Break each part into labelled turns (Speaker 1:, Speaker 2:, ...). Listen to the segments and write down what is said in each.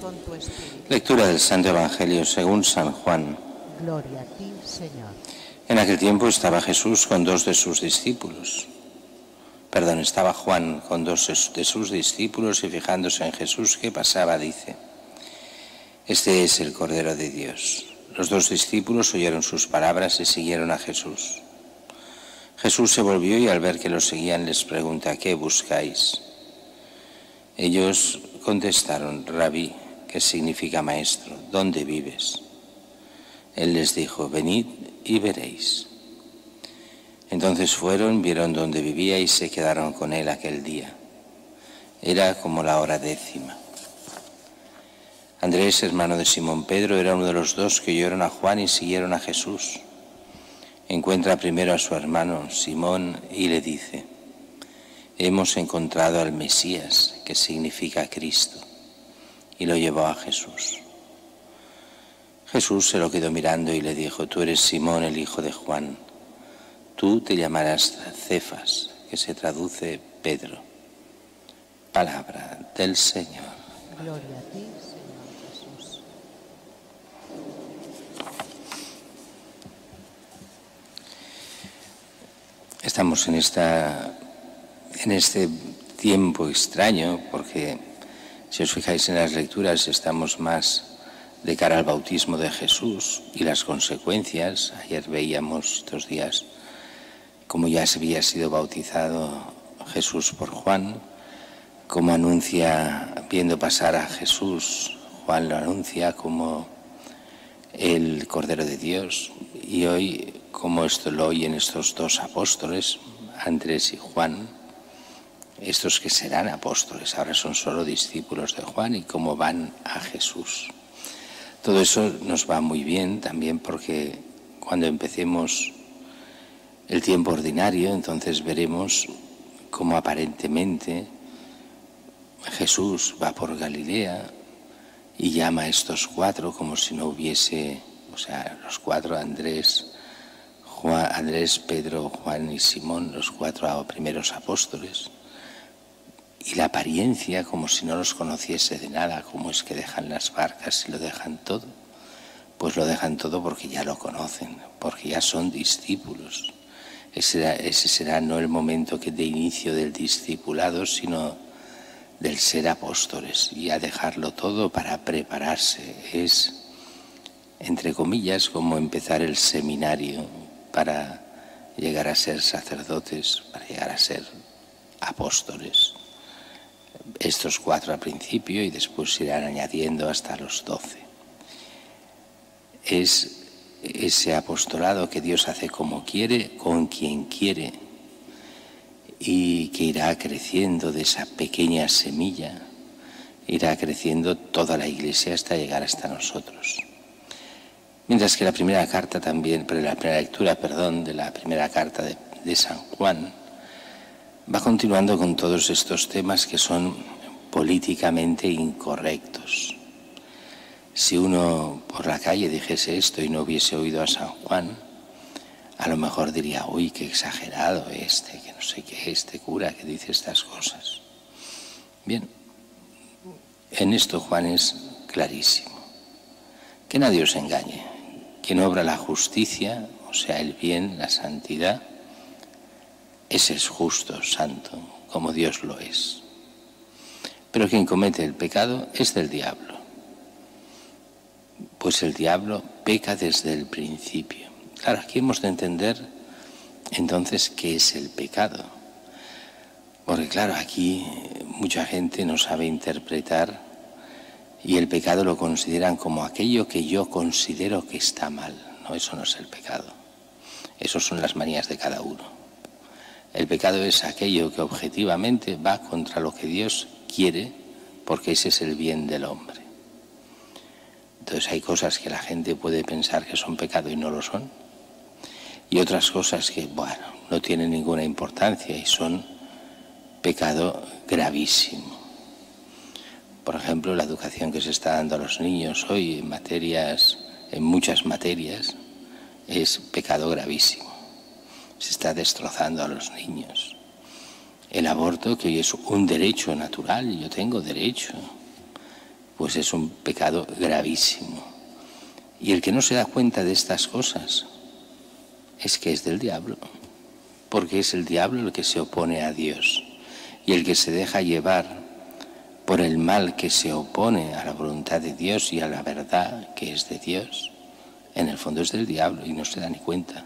Speaker 1: con tu espíritu.
Speaker 2: Lectura del Santo Evangelio según San Juan.
Speaker 1: Gloria a ti, Señor.
Speaker 2: En aquel tiempo estaba Jesús con dos de sus discípulos. Estaba Juan con dos de sus discípulos y fijándose en Jesús que pasaba, dice: Este es el Cordero de Dios. Los dos discípulos oyeron sus palabras y siguieron a Jesús. Jesús se volvió y al ver que los seguían les pregunta: ¿qué buscáis? Ellos contestaron: Rabí, que significa maestro, ¿dónde vives? Él les dijo: venid y veréis. Entonces fueron, vieron dónde vivía y se quedaron con él aquel día. Era como la hora 10:00. Andrés, hermano de Simón Pedro, era uno de los dos que oyeron a Juan y siguieron a Jesús. Encuentra primero a su hermano Simón y le dice: hemos encontrado al Mesías, que significa Cristo, y lo llevó a Jesús. Jesús se lo quedó mirando y le dijo: tú eres Simón, el hijo de Juan. Tú te llamarás Cefas, que se traduce Pedro. Palabra del Señor.
Speaker 1: Gloria a ti, Señor Jesús.
Speaker 2: Estamos en este tiempo extraño, porque si os fijáis en las lecturas estamos más de cara al bautismo de Jesús y las consecuencias. Ayer veíamos, estos días, cómo ya se había sido bautizado Jesús por Juan, cómo anuncia, viendo pasar a Jesús, Juan lo anuncia como el Cordero de Dios, y hoy como esto lo oyen estos dos apóstoles, Andrés y Juan, estos que serán apóstoles, ahora son solo discípulos de Juan, y cómo van a Jesús. Todo eso nos va muy bien también, porque cuando empecemos el tiempo ordinario, entonces veremos cómo aparentemente Jesús va por Galilea y llama a estos cuatro como si no hubiese, los cuatro, Andrés, Pedro, Juan y Simón, los cuatro primeros apóstoles. Y la apariencia como si no los conociese de nada. ¿Cómo es que dejan las barcas y lo dejan todo? Pues lo dejan todo porque ya lo conocen, porque ya son discípulos. Ese será no el momento de inicio del discipulado, sino del ser apóstoles, y a dejarlo todo para prepararse. Es, entre comillas, como empezar el seminario para llegar a ser sacerdotes, para llegar a ser apóstoles. Estos cuatro al principio y después se irán añadiendo hasta los 12. Es ese apostolado que Dios hace como quiere, con quien quiere, y que irá creciendo de esa pequeña semilla, irá creciendo toda la Iglesia hasta llegar hasta nosotros. Mientras que la primera lectura de la primera carta de San Juan va continuando con todos estos temas que son políticamente incorrectos. Si uno por la calle dijese esto y no hubiese oído a San Juan, a lo mejor diría: uy, qué exagerado que no sé qué, este cura que dice estas cosas. Bien, en esto Juan es clarísimo. Que nadie os engañe. Quien obra la justicia, o sea, el bien, la santidad, ese es justo, santo, como Dios lo es. Pero quien comete el pecado es del diablo. Pues el diablo peca desde el principio. Claro, aquí hemos de entender entonces qué es el pecado. Porque claro, aquí mucha gente no sabe interpretar y el pecado lo consideran como aquello que yo considero que está mal. No, eso no es el pecado. Eso son las manías de cada uno. El pecado es aquello que objetivamente va contra lo que Dios quiere, porque ese es el bien del hombre. Entonces hay cosas que la gente puede pensar que son pecado y no lo son. Y otras cosas que, no tienen ninguna importancia y son pecado gravísimo. Por ejemplo, la educación que se está dando a los niños hoy en muchas materias, es pecado gravísimo. Se está destrozando a los niños. El aborto, que hoy es un derecho natural, yo tengo derecho, pues es un pecado gravísimo. Y el que no se da cuenta de estas cosas es que es del diablo, porque es el diablo el que se opone a Dios, y el que se deja llevar por el mal que se opone a la voluntad de Dios y a la verdad que es de Dios, en el fondo es del diablo y no se da ni cuenta.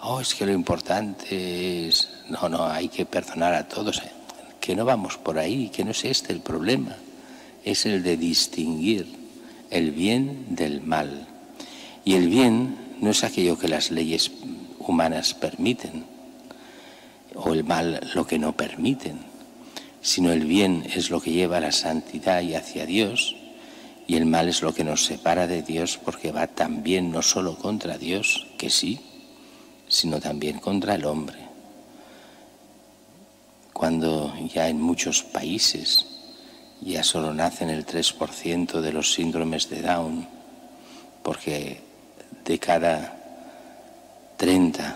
Speaker 2: Oh, es que lo importante es... No, hay que perdonar a todos. Que no vamos por ahí, que no es este el problema. Es el de distinguir el bien del mal. Y el bien no es aquello que las leyes humanas permiten, o el mal lo que no permiten, sino el bien es lo que lleva a la santidad y hacia Dios, y el mal es lo que nos separa de Dios, porque va también no solo contra Dios, que sí, sino también contra el hombre. Cuando ya en muchos países ya solo nacen el 3% de los síndromes de Down, porque de cada 30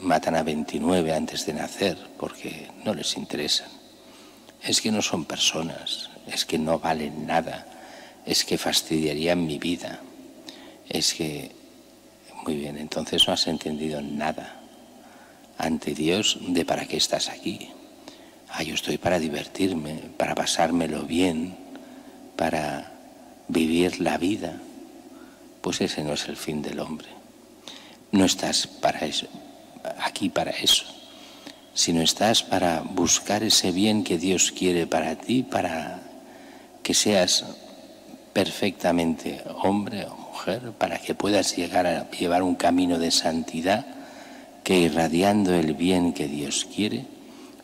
Speaker 2: matan a 29 antes de nacer, porque no les interesan. Es que no son personas, es que no valen nada, es que fastidiarían mi vida, es que... Muy bien, entonces no has entendido nada ante Dios de para qué estás aquí. Yo estoy para divertirme, para pasármelo bien, para vivir la vida. Pues ese no es el fin del hombre. No estás para eso, aquí para eso, sino estás para buscar ese bien que Dios quiere para ti, para que seas perfectamente hombre o mujer, para que puedas llegar a llevar un camino de santidad, que irradiando el bien que Dios quiere,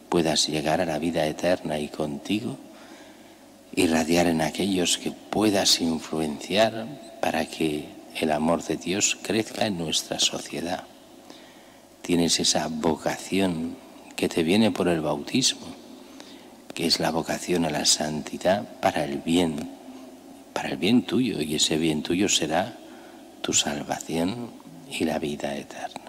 Speaker 2: puedas llegar a la vida eterna y contigo, irradiar en aquellos que puedas influenciar para que el amor de Dios crezca en nuestra sociedad. Tienes esa vocación que te viene por el bautismo, que es la vocación a la santidad para el bien tuyo, y ese bien tuyo será tu salvación y la vida eterna.